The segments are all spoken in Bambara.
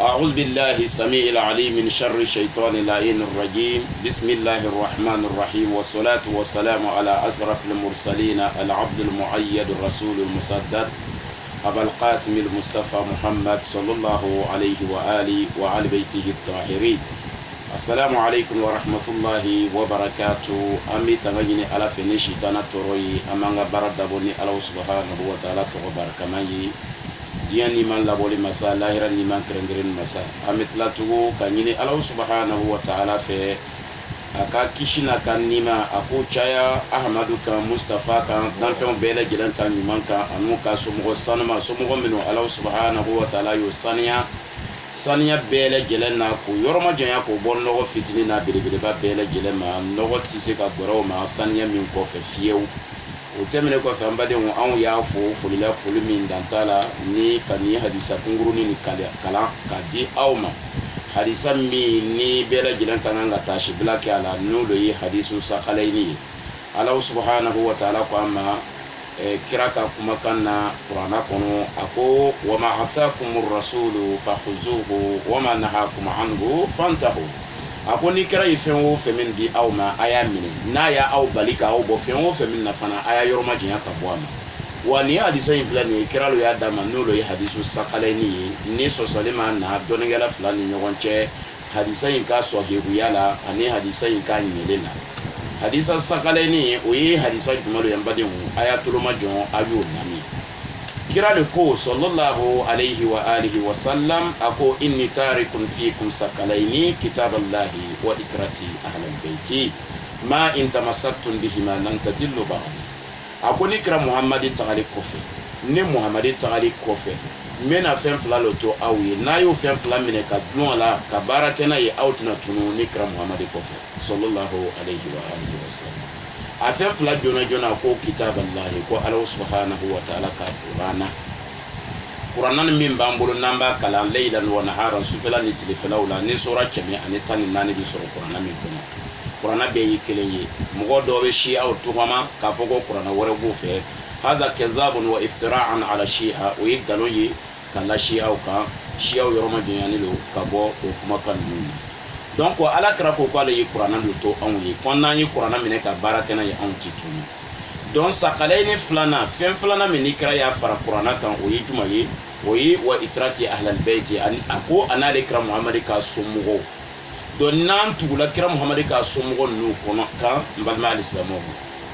أعوذ بالله السميع العليم من شر الشيطان اللعين الرجيم. بسم الله الرحمن الرحيم، والصلاة والسلام على أشرف المرسلين العبد المؤيد الرسول المسدد أبا القاسم المصطفى محمد صلى الله عليه وآله وعلى بيته الطاهرين. السلام عليكم ورحمة الله وبركاته. أمي تغني على فنشي تناتروي أمانغ بردبوني على سبحانه وتعالى تغبر كماي diɲɛ ni man labɔli masa, lahira ni man kɛrɛnkɛrɛnni masa. An bɛ tila tugun ka ɲini Alahu subhanahu wa ta'ala fɛ a ka kisi n'a ka nima a ko caya Ahamadu kan, Mustafa kan, danfɛnw bɛɛ lajɛlen kan, ɲuman kan, an'u ka somɔgɔ sanuma, somɔgɔ minnu Alahu subhanahu wa ta'ala y'o saniya bɛɛ lajɛlen na k'o yɔrɔ ma janya k'o bɔ nɔgɔ fitinin n'a belebeleba bɛɛ lajɛlen ma. Nɔgɔ tɛ se ka gɔrɔ o ma saniya min kɔfɛ fiyewu. O tɛmɛnen kɔfɛ an badenw, anw y'a fo folila foli min dan t'a la ni ka nin hadisa kunkurunin ni kalan k'a di aw ma. Hadisa min ni bɛɛ lajɛlen ka kan ka taasibila kɛ a la n'o ye hadisu sakalayini ye. Alahu subhanahu wa ta'ala ko an ma kira ka kumakan na kuranɛ kɔnɔ, a ko wa ma ataakumur rasulu fakhuzuhu wa ma nahakum anhu fantahu. A ko ni kira ye fɛn o fɛn min di aw ma a y'a minɛ, n'a y'a aw bali k'aw bɔ fɛn o fɛn min na fana a y'a yɔrɔ ma janya ka bɔ a ma. Wa nin hadisa in filɛ nin ye kira y'a d'a ma n'o ye hadisu sakalayini ye, ni sɔsɔli ma na dɔnnikɛla fila ni ɲɔgɔn cɛ hadisa in ka sɔhihuya la ani hadisa in ka ɲɛlen la. Hadisa sakalayini o ye hadisa jumɛn ye n badenw, a y'a tolo ma jɔn a y'o lamɛn. Kira le ko sallallahu alayhi wa alihi wa sallam, a ko inni tarikun fikum sakalayni kitaballahi wa itrati ahlal bayti ma in tamassaktum bihima lan tadillu ba'di. A ko ni kira Muhamadi tagali kɔfɛ, ni Muhamadi tagali kɔfɛ n bɛna fɛn fila le to aw ye, n'a y'o fɛn fila minɛ ka dun a la ka baara kɛ n'a ye aw tɛna tunu ni kira Muhamadi kɔfɛ sallallahu alayhi wa alihi wa sallam. A fɛn fila joona joona ko kitaballahi, ko Alahu subhanahu wa ta'ala ka kuranɛ min b'an bolo n'an b'a kalan laylan wa naharan, sufɛla ni tilefɛlaw la, ni sura 114 bɛ sɔrɔ kuranɛ min kɔnɔ. Kuranɛ bɛɛ ye kelen ye. Mɔgɔ dɔw bɛ siyaw tɔgɔma k'a fɔ ko kuranɛ wɛrɛ b'o fɛ. Haza kazabun wa iftira'an ala shi'a, o ye nkalon ye ka la siyaw kan. Siyaw yɔrɔ ma janyani don ka bɔ o kumakan ninnu na. Donc ala kira ko k'ale ye kuranɛ de to anw ye, ko n'an ye kuranɛ minɛ ka baara kɛ n'a ye anw tɛ tunu. Donc sakalayini filanan, fɛn filanan min ni kira y'a fara kuranɛ kan o ye juma ye, o ye wa itrati ahlal bayti, a ko a n'ale kira Muhamadi ka somɔgɔw. Donc n'an tugula kira Muhamadi ka somɔgɔ ninnu kɔnɔ kan, n balima alisilamɛw,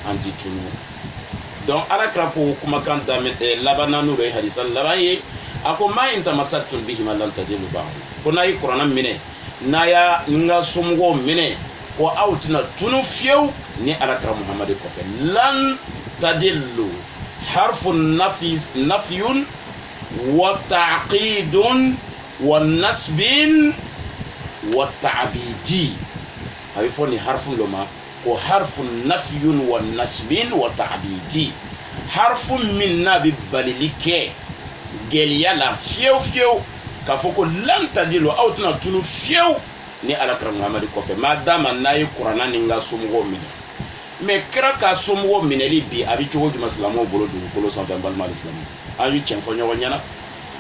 an tɛ tunu. Donc ala kira ko kumakan labanna n'o ye hadisa laban ye, a ko ma in tamassaktum bihima lan tadillu ba'di. Ko n'a ye kuranɛ minɛ, n'a y'a n ka somɔgɔw minɛ, ko aw tɛna tunu fiyewu ni alakira Muhamadi kɔfɛ. Lan tadillu harfu nafiyun wa ta'qidun wa nasbin wa ta'bidi. A bɛ fɔ nin harfu dɔ ma ko harfu nafiyun wa nasbin wa ta'bidi. Harfu min n'a bɛ balili kɛ gɛlɛya la fiyewu fiyewu k'a fɔ ko lan tadillu, aw tɛna tunu fiyewu ni alakira Muhamadi kɔfɛ, ma dama n'a ye kuranɛ ni n ka somɔgɔw minɛ. Mais kira ka somɔgɔw minɛli bi a bɛ cogo jumɛn silamɛw bolo dugukolo sanfɛ, n balima alisilamɛw? An ye tiɲɛ fɔ ɲɔgɔn ɲɛna.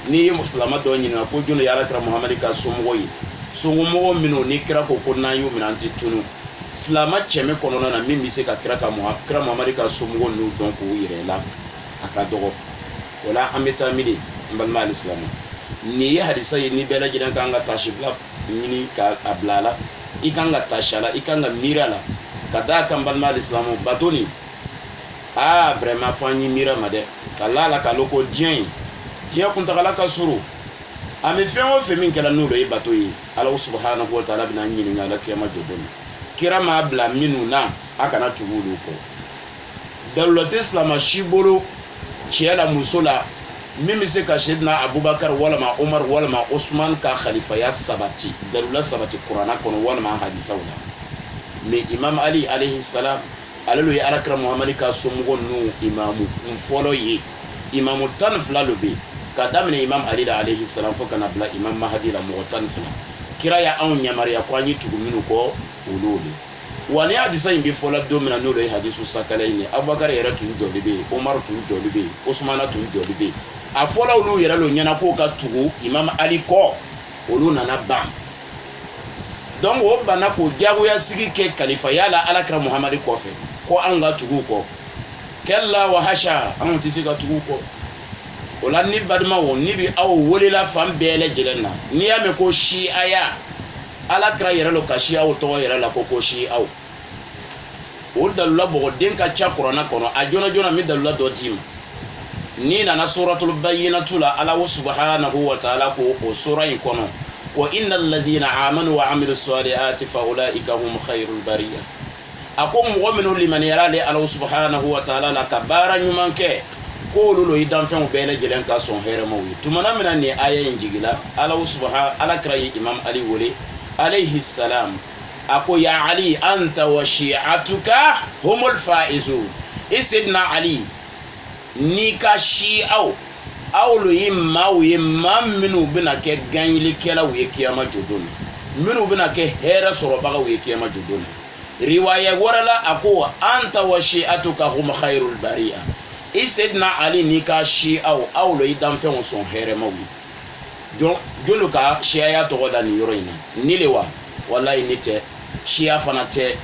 N'i ye silamɛ dɔw ɲininka ko jɔn de ye alakira Muhamadi ka somɔgɔw ye, somɔgɔw minnu ni kira ko n'an y'u minɛ an tɛ tunu, silamɛ cɛmɛ kɔnɔna na min bɛ se ka kira Muhamadi ka somɔgɔw n'u dɔn k'u yɛrɛ la a ka dɔgɔ. O la an bɛ taa mini, n balima alisilamɛw, nin ye hadisa ye ni bɛɛ lajɛlen kan ka taasibila ɲini k'a bila a la, i kan ka taasi a la, i kan ka miiri a la, ka d'a kan balima alisilamɛw, bato nin vraiment fɔ an ye miiri a ma dɛ, ka la la k'a lɔn ko diɲɛ kuntagala ka surun. A bɛ fɛn o fɛn min kɛra n'o ye bato ye, Alahu subhanahu wa ta'ala bɛna ɲininka a la kiyama jɔ don. Kira m'a bila minnu na a kana tugu olu kɔ. Dalila tɛ silamɛ si bolo cɛ la muso la min bɛ se ka Sayyidina Abubakar walima Umar walima Usman ka khalifaya sabati, dalila sabati kuranɛ kɔnɔ walima hadisaw la. Mais Imam Ali alayhi salam, ale le ye alakira Muhamadi ka somɔgɔ ninnu imamu kunfɔlɔ ye. Imamu 12 le bɛ yen, ka daminɛ Imam Ali la alayhi salam fo kana bila Imam Mahdi la mɔgɔ 12. Kira ya anw yamariya ko an ye tugu minnu kɔ olu de. Wa ni hadisa in bɛ fɔla don min na n'o ye hadisu sakalayini ye, Abubakar yɛrɛ tun jɔli bɛ yen, Umar tun jɔli bɛ yen, Usmana tun jɔli bɛ yen. A fɔla olu yɛrɛ lo ɲɛna k'o ka tugu Imam Ali kɔ. olu nana ban donc o bana ko jagoya sigi ke kalifa yala alakra muhammad kofe ko an ga tugu ko kella wa hasha an ti siga tugu ko wala ni badma wo ni bi aw wolila fam bele jelenna ni ya me ko shi aya alakra yere lo ka shi aw to yere la ko shi aw o dalula bo den ka cha qur'ana kono a jona jona mi dalula do tim ni na suratul bayyinatu la ala subhanahu wa ta'ala ko o sura in kono wa innal ladhina amanu wa amilus salihati fa ulaika hum khairul bariyah akum mu'minu liman yarali ala subhanahu wa ta'ala la kabara nyumanke ko lolo idan fen bele jelen ka son here mawi tumana mina ni aya injigila ala subhanahu ala krai imam ali wole alayhi salam ako ya ali anta wa shi'atuka humul faizun isidna ali ni ka shi'aw awlo yimma minu bina ke ganyili kela wi kiyama jodon minu bina ke hera soro baga wi kiyama jodon riwaya warala ako anta wa shi'atuka hum khairul bariya isidna ali ni ka shi'aw awlo idan fen son here mawi jonu ka shi'a to goda ni yoroina nilewa wallahi nite shi'a fanate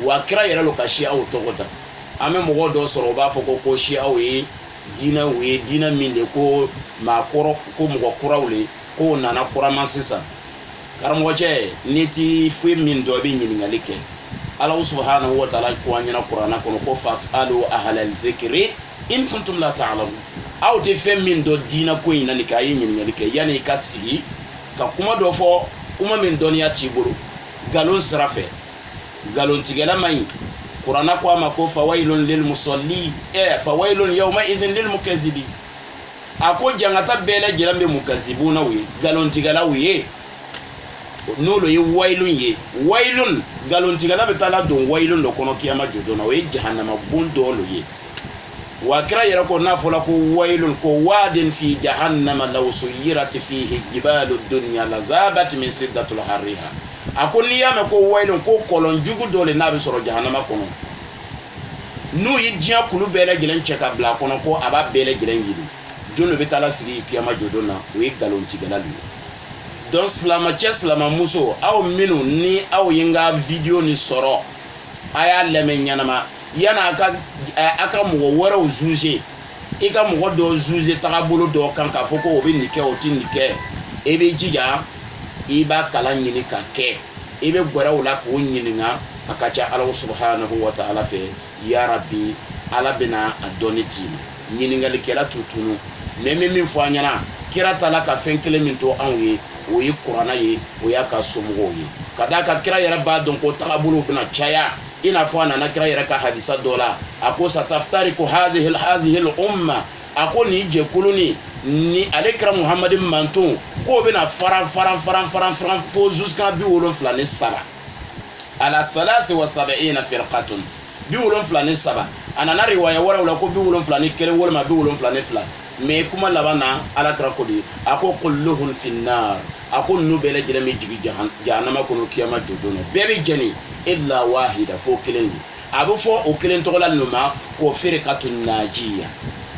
wa kira yere lo ka shi'a to goda ame mogo do soro ba fo ko shi'a we dina minde ko ma koro ko mogo kurawle ko nana kurama sisa karamo je niti fu min do be nyiningali ke Allah subhanahu wa ta'ala ko anyina qur'ana ko fasalu ahlal dhikri in kuntum la ta'lamun aw te fe min do dina ko ina ni kay nyiningali ke yani ka sigi ka kuma do fo kuma min doniya ti buru galon srafe galon tigela mai qur'ana ko ma ko fawailun lil musalli fawailun yawma izin lil mukazzibi ako jangata bele jirambe mukazzibuna wi galon tigala wi nolo ye wailun galon tigala betala don wailun do kono kiyama jodona wi jahannama bundo lo ye wa kira yara ko nafola ko wailun ko wadin fi jahannama law suyirat fihi jibalu dunya lazabat min siddatul harriha akoni yama ko wailun ko kolon jugu dole na be soro jahannama kono nu yi dia kulu bele gilen cheka bla kono ko aba bele gilen yidu jono betala sigi kiyama jodona wi galon tigala lu don slama muso aw minu ni aw yinga video ni soro aya leme nyanama yana aka mugo wara uzuze ika mugo do zuze tagabulu do kan ka foko obi nike otinike ebe jija iba kala nyini ka ke ebe gbara wala ko nyininga akacha Allah subhanahu wa ta'ala fe ya rabbi ala bina adoniti nyininga likela tutunu meme min fo anyana kira tala ka fenkele min to anwe o yi qur'ana ye o ya ka somugo ye kadaka kira yara ba don ko tagabulu bina chaya ina fo na kira yara ka hadisa dola ako sataftariku hadhihi al umma ako ni je kuluni ni alekra muhammadin manton ko bina faran fo jusqu'à bi wolon flane saba ala salasi wa sab'ina firqatun bi wolon flane saba anana riwaya wara wala ko bi wolon flane kele wala ma bi wolon flane fla me kuma labana ala kra ko di ako kulluhum finnar ako nu bele jere me jigi jahannama ko kiyama jodono bebe jeni illa wahida fo kelendi abu fo o kelen to la numa ko firqatun najiya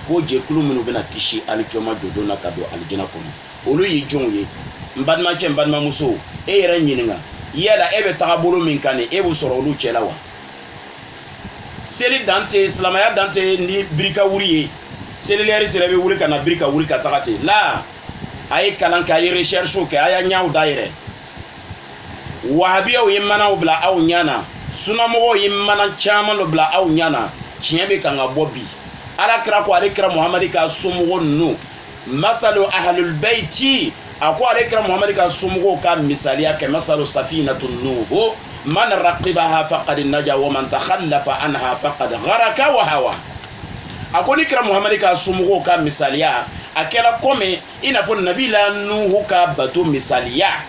ko je kulu minu bena kishi alijoma jodona kado aljina kono olu yi jonye mbadma muso e yera nyininga yela ebe tagabulu min kane e bu soro olu chela wa seli dante islamaya dante ni brika wuriye seli leri sele be wuri kana brika wuri ka tagate la ay kalan ka yi recherche ke aya nyaaw daire wahabiya yimana ubla aw nyana sunamo yimana chama lo bla aw nyana chiebe kanga bobi ala kira ko ale kira muhammad ka sumugo no masalu ahlul baiti ako ale kira muhammad ka sumugo ka misaliya ke masalu safinatun nuh man raqibaha faqad naja wa man takhallafa anha faqad gharaka wa hawa ako ni kira muhammad ka sumugo ka misaliya akela kome ina fo nabila nuh ka bato misaliya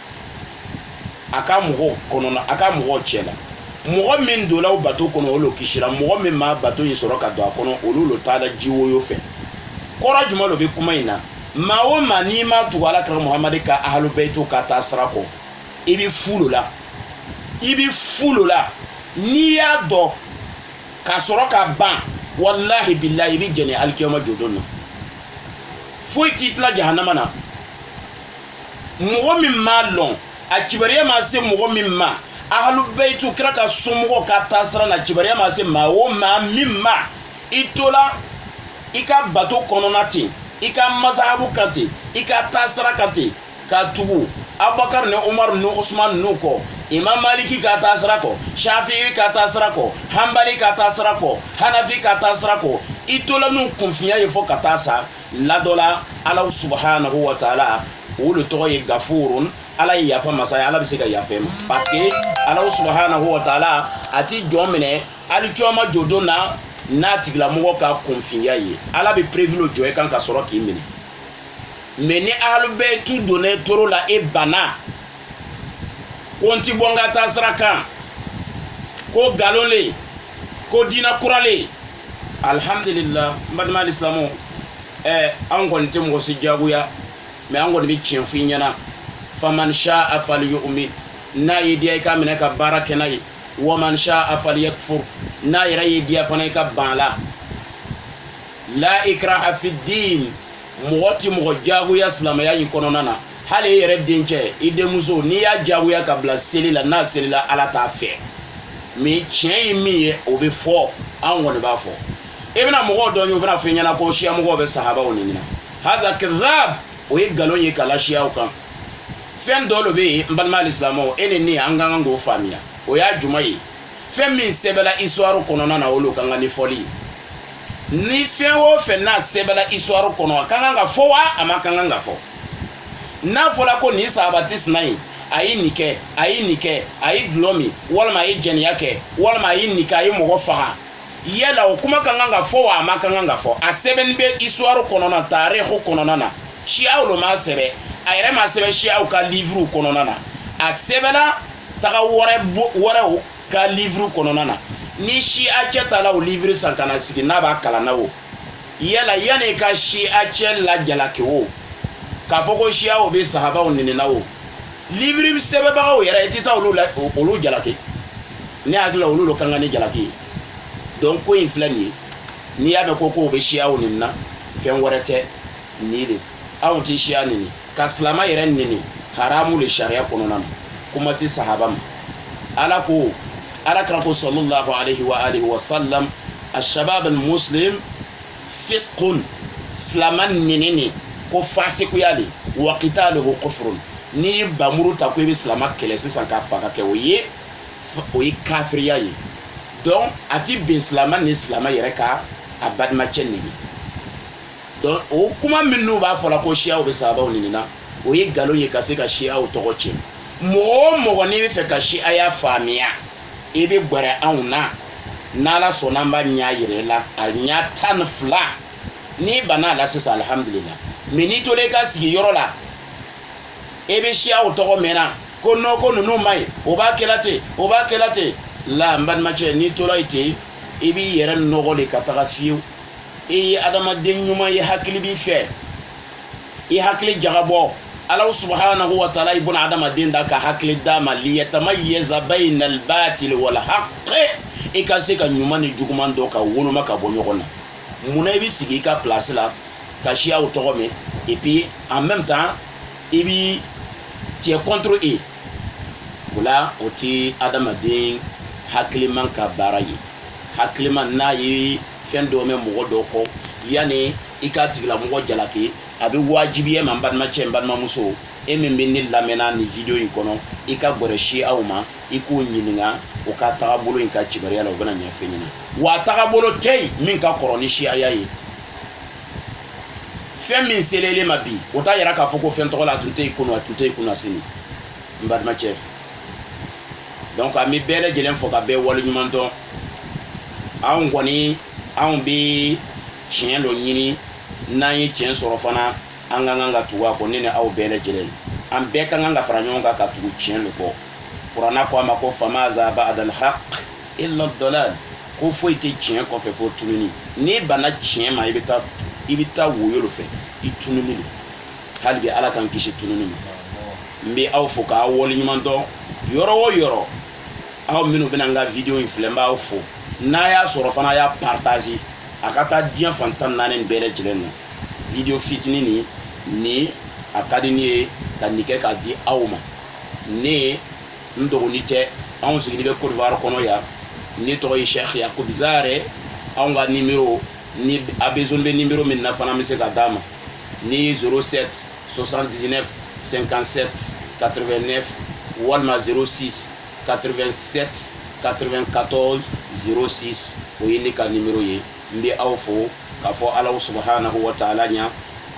aka mugo kono aka mugo chela mogo min dola o bato kono olo kishira mogo min ma bato yin soro ka do akono olu lo tala jiwo yo fe kora juma lo be kuma ina ma o mani ma tu ala kra muhammad ka ahlu baitu ka tasrako ibi fulula ni ya do ka soro ka ban wallahi billahi bi jeni alkiyama jodonna foi titla jahannama na mɔgɔ min m'a lɔn a kibaruya ma se mɔgɔ min ma ahlu beitu kira ka somɔgɔ ka taasira na kibaruya ma se maa o maa min ma i tola i ka bato kɔnɔna ten i ka masahabu kan ten i ka taasira kan ten ka tugu abubakar ni umar ni usman n'u kɔ imam maliki ka taasira kɔ shafi'i ka taasira kɔ hanbali ka taasira kɔ hanafi ka taasira kɔ i tola n'u kunfinya ye fɔ ka taa sa ladɔla ala subhanahu wa ta'ala olu tɔgɔ ye gafurun ala ye yafa masa ye ala bɛ se ka yafa ma parce que ala subhanahu wa ta'ala a ti jɔn minɛ hali jɔn ma jɔ don na n'a tigilamɔgɔ ka kunfinya ye ala bɛ prévu jɔ e kan ka sɔrɔ k'i minɛ mais ni ahlu beitu donnen toro la e banna ko n ti bɔ n ka taasira kan ko nkalon le ko diinɛ kura le alhamdulillah n balima alisilamu an kɔni tɛ mɔgɔ si jagoya mais an kɔni bɛ tiɲɛ f'i ɲɛna faman sha'a falyu'min n'a ye diya i ka minɛ ka baara kɛ n'a ye waman sha'a falyakfur n'a yɛrɛ ye diya fana i ka ban la la ikraha fi din mɔgɔ ti mɔgɔ jagoya silamɛya in kɔnɔna na hali e yɛrɛ dencɛ i denmuso n'i y'a jagoya ka bila seli la n'a selila ala t'a fɛ mais tiɲɛ ye min ye o bɛ fɔ an kɔni b'a fɔ e bɛna mɔgɔw dɔ ye o bɛna fɔ i ɲɛna ko siya mɔgɔw bɛ sahabaw ni ɲina hadha kadhab o ye nkalon ye kala siyaw kan fɛn dɔ de bɛ yen n balima alisilamɛw e ni ne an ka kan k'o faamuya o y'a juma ye fɛn min sɛbɛnna histoire kɔnɔna na olu kan ka ɲɛfɔli ye ni fɛn o fɛn n'a sɛbɛnna histoire kɔnɔ a ka kan ka fɔ wa a ma kan ka fɔ n'a fɔra ko nin sahabati sina ye a ye nin kɛ a ye nin kɛ a ye dulɔ min walima a ye jɛniya kɛ walima a ye nin kɛ a ye mɔgɔ faga yala o kuma kan ka fɔ wa a ma kan ka fɔ a sɛbɛnni bɛ histoire kɔnɔna taarikh kɔnɔna na siyaw lo m'a sɛbɛn a yɛrɛ m'a sɛbɛn siyaw ka livre kɔnɔna na a sɛbɛnna taga wɛrɛw ka livre kɔnɔna na ni siya cɛ taara o livre san ka na sigi n'a b'a kalan na o yala yanni ka siya cɛ lajalaki o k'a fɔ ko siyaw bɛ sahabaw ninina o livre sɛbɛnbagaw yɛrɛ i tɛ taa olu jalaki ne hakili la olu lo kan ka ne jalaki ye donc ko in filɛ nin ye n'i y'a mɛn ko o bɛ siyaw ninina fɛn wɛrɛ tɛ nin de anw tɛ siya nini ka silama yɛrɛ nini haramu le sariya kɔnɔna na kuma tɛ sahaba ma ala ko alakira ko sallallahu alaihi wa alihi wa sallam ashabab almuslim fisqun silama nini ko fasikuya le wa qitaluhu kufrun ni bamuru ta ko i bɛ silama kɛlɛ sisan k'a faga kɛ o ye kafiriya ye donc a ti bin silama ni silama yɛrɛ ka a badimacɛ nini donc o kuma min n'u b'a fɔ la ko siyaw bɛ sahabaw ninina o ye nkalon ye ka se ka siyaw tɔgɔ tiɲɛ mɔgɔ o mɔgɔ n'i bɛ fɛ ka siya faamuya i bɛ gbɛrɛ anw na n'ala sɔnna an b'a ɲɛ yira i la a ɲɛ 12 n'i banna a la sisan alhamdulillah mais n'i tola i ka sigi yɔrɔ la i bɛ siyaw tɔgɔ mɛn na ko non ko ninnu ma ɲi o b'a kɛla ten o b'a kɛla ten la n balimacɛ n'i tola yen ten i b'i yɛrɛ nɔgɔ de ka taga fiyewu i ye adamaden ɲuman ye hakili b'i fɛ i hakili jagabɔ ala subhanahu wa ta'ala i bɔna adamaden da ka hakili d'a ma liyatamayyaza bayna al-batil wal haqq i ka se ka ɲuman ni juguman dɔ ka woloma ka bɔ ɲɔgɔn na munna i bɛ sigi i ka place la ka siyaw tɔgɔ mɛn et puis en même temps i bi tu es contre eux o la o tɛ adamaden hakiliman ka baara ye hakiliman n'a ye fɛn dɔw mɛn mɔgɔ dɔw kɔ yanni i ka tigilamɔgɔ jalaki a bɛ wajibiya ma n balimacɛ n balimamuso e min bɛ ne lamɛnna nin video in kɔnɔ i ka gɛrɛ siyaw ma i k'u ɲininka o ka tagabolo in ka cibariya la o bɛna ɲɛfɔ i ɲɛna wa tagabolo tɛ yen min ka kɔrɔ ni siyaya ye fɛn min selele ma bi o t'a yɛrɛ k'a fɔ ko fɛn tɔgɔ la a tun tɛ yen kunu a tun tɛ yen kunna sini n balimacɛ donc an bɛ bɛɛ lajɛlen fɔ ka bɛɛ waleɲuman dɔn anw kɔni anw bɛ tiɲɛ dɔ ɲini n'an ye tiɲɛ sɔrɔ fana an ka kan ka tugu a kɔ ne ni aw bɛɛ lajɛlen an bɛɛ ka kan ka fara ɲɔgɔn kan ka tugu tiɲɛ de kɔ kuranna ko a ma ko fama za ba'da al-haqq illa ad-dalal ko foyi tɛ tiɲɛ kɔfɛ fo tununi n'i banna tiɲɛ ma i bɛ taa woyo de fɛ i tununi de hali bi ala k'an kisi tununi ma n bɛ aw fo k'aw waleɲuman dɔn yɔrɔ o yɔrɔ aw minnu bɛna n ka video in filɛ n b'aw fo n'a y'a sɔrɔ fana a y'a partager a ka taa diɲɛ fan 14 bɛɛ lajɛlen na video fitinin ni a ka di ne ye ka nin kɛ k'a di aw ma ne n dɔgɔnin tɛ anw sigilen bɛ Côte d'Ivoire kɔnɔ yan ne tɔgɔ ye Cheikh Yacoub Zare anw ka numéro ni a besoin bɛ numéro min na fana n bɛ se ka d'a ma ni 07 79 57 89 walima 06 87 94 06 o ye ne ka numéro ye n bɛ aw fo k'a fɔ Alahu subhanahu wa ta'ala ɲa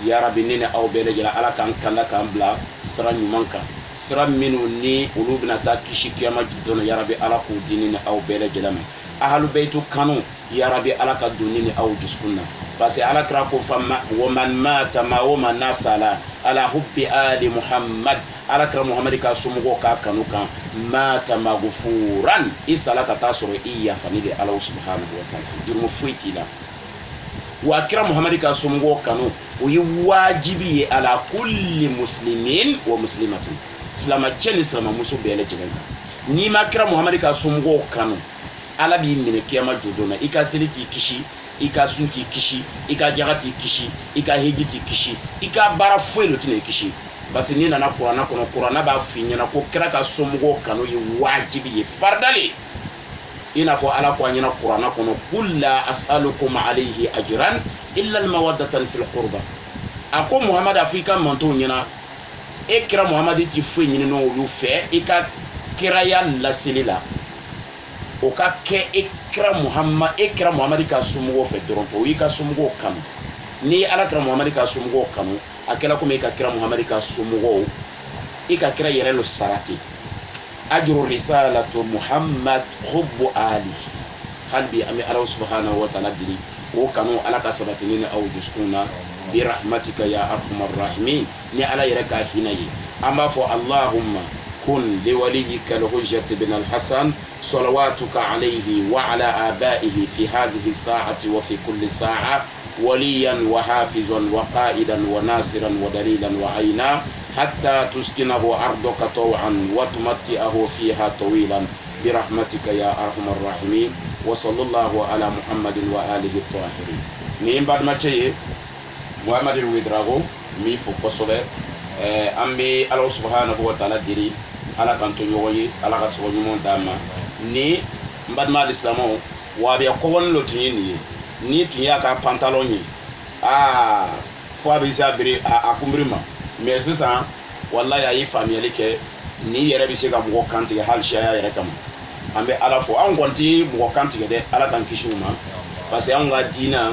ya rabbi ne ni aw bɛɛ lajɛlen Ala k'an kanda k'an bila sira ɲuman kan sira minnu ni olu bɛna taa kisi kiyama ju dɔn ya rabbi Ala k'o di ne ni aw bɛɛ lajɛlen ma ahalu beitu kanu ya rabbi Ala ka don ne ni aw dusukun na parce que Ala kira ko fama wa man mata ma wa man nasala ala hubbi ali Muhammad Ala kira Muhammad ka somɔgɔw k'a kanu kan mata maghfuran i sala ka taa sɔrɔ i yafani de Ala subhanahu wa ta'ala jurumu foyi t'i la wa kira Muhammad ka somɔgɔw kanu o ye wajibi ye ala kulli muslimin wa muslimatin silamɛcɛ ni silamɛmuso bɛɛ lajɛlen kan n'i ma kira Muhammad ka somɔgɔw kanu Ala b'i minɛ kiyama jo don na i ka seli t'i kisi i ka sun t'i kisi i ka jaga t'i kisi i ka heji t'i kisi i ka baara foyi de tɛna i kisi parce que n'i nana kuranna kɔnɔ kuranna b'a f'i ɲɛna ko kira ka somɔgɔw kanu ye wajibi ye faridali i n'a fɔ Ala ko an ɲɛna kuranna kɔnɔ qul la as'alukum alayhi ajran illa al-mawaddata fil qurba a ko Muhammad a fɔ i ka mantow ɲɛna e kira Muhammad t'i foyi ɲini n'olu fɛ i ka kiraya laseli la o ka kɛ e kira Muhammad ka somɔgɔw fɛ dɔrɔn o y'i ka somɔgɔw kanu ni Ala kira Muhammad ka somɔgɔw kanu a kɛla komi e ka kira Muhammad ka somɔgɔw i ka kira yɛrɛ lo sarati ajru risalatu Muhammad hubbu ali halbi ami Ala subhanahu wa ta'ala dili o kanu Ala ka sabati ni aw dusukun na bi rahmatika ya arhamar rahimin ni Ala yɛrɛ ka hinɛ ye an b'a fɔ Allahumma كن لوليك الحجة بن الحسن صلواتك عليه وعلى آبائه في هذه الساعة وفي كل ساعة وليا وحافظا وقائدا وناصرا ودليلا وعينا حتى تسكنه أرضك طوعا وتمتعه فيها طويلا برحمتك يا أرحم الراحمين وصلى الله على محمد وآله الطاهرين من بعد ما تشي محمد الويدراغو مي فوكسوله أمي الله سبحانه وتعالى ديري Ala kan to ɲɔgɔn ye Ala ka sɔrɔ ɲuman d'a ma ni n balima alisilamɛw wabiya kɔgɔni lo tun ye nin ye ni tun y'a ka pantalon ye fo a bɛ se a biri a kunbiri ma mais sisan wallahi a ye faamuyali kɛ ni yɛrɛ bɛ se ka mɔgɔ kantigɛ hali sariya yɛrɛ kama an bɛ Ala fo anw kɔni tɛ mɔgɔ kantigɛ dɛ Ala k'an kisi u ma parce que anw ka diinɛ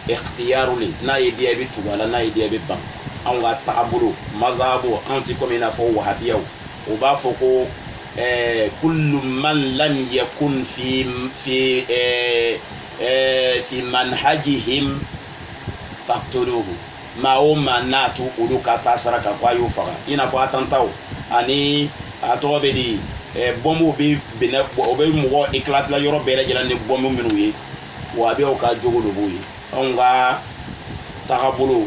ikhtiyaru le n'a ye diya i bɛ tugu a la n'a ye diya i bɛ ban anw ka tagabolo mazhabo anw tɛ komi i n'a fɔ wahabiyaw o b'a fɔ ko kullu man lam yakun fi manhajihim faqtuluhu maa o maa n'a tu olu ka taa sara kan ko a y'o faga i n'a fɔ attentat ani a tɔgɔ bɛ di bɔnbɔw bɛ binɛ o bɛ mɔgɔ éclater yɔrɔ bɛɛ lajɛlen ni bɔnbɔn minnu ye wa a bɛ o ka jogo de b'o ye anw ka tagabolo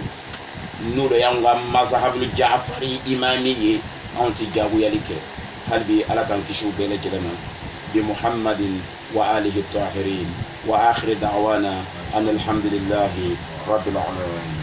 n'o de y'anw ka mazhabul Ja'fari imami ye anw tɛ jagoyali kɛ hali bi Ala k'an kisi u bɛɛ lajɛlen ma bi Muhammadin wa alihi tahirin wa akhir da'wana an alhamdulillahi rabbil alamin